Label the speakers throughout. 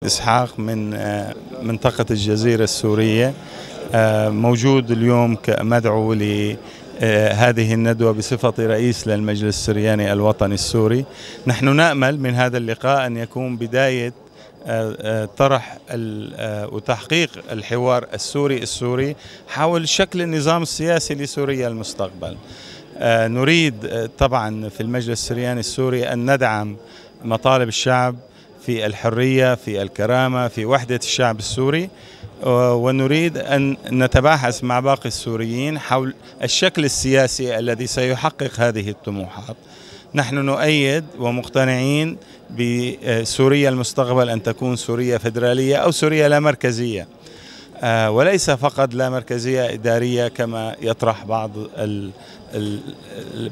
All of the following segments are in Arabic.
Speaker 1: إسحاق من منطقة الجزيرة السورية، موجود اليوم كمدعو لهذه الندوة بصفتي رئيس للمجلس السرياني الوطني السوري. نحن نأمل من هذا اللقاء أن يكون بداية طرح وتحقيق الحوار السوري حول شكل النظام السياسي لسوريا المستقبل. نريد طبعا في المجلس السرياني السوري أن ندعم مطالب الشعب في الحرية، في الكرامة، في وحدة الشعب السوري، ونريد أن نتباحث مع باقي السوريين حول الشكل السياسي الذي سيحقق هذه الطموحات. نحن نؤيد ومقتنعين بسوريا المستقبل أن تكون سوريا فيدرالية أو سوريا لا مركزية، وليس فقط لا مركزية إدارية كما يطرح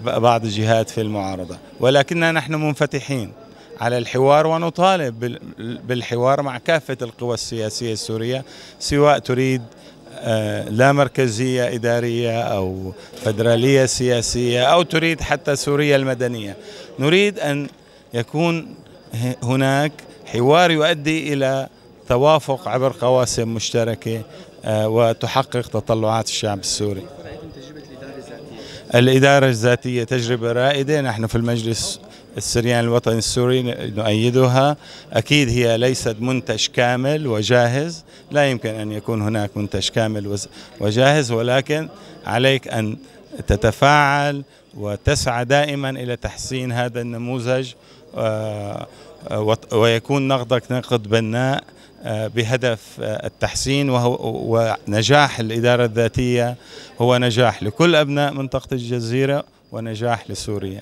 Speaker 1: بعض الجهات في المعارضة، ولكننا نحن منفتحين على الحوار ونطالب بالحوار مع كافة القوى السياسية السورية، سواء تريد لا مركزية إدارية أو فيدرالية سياسية أو تريد حتى سوريا المدنية. نريد أن يكون هناك حوار يؤدي إلى توافق عبر قواسم مشتركة وتحقق تطلعات الشعب السوري. الإدارة الذاتية تجربة رائدة، نحن في المجلس السرياني الوطني السوري نؤيدها. أكيد هي ليست منتج كامل وجاهز، لا يمكن أن يكون هناك منتج كامل وجاهز، ولكن عليك أن تتفاعل وتسعى دائما إلى تحسين هذا النموذج، ويكون نقدك نقد بناء بهدف التحسين، ونجاح الإدارة الذاتية هو نجاح لكل أبناء منطقة الجزيرة ونجاح لسوريا.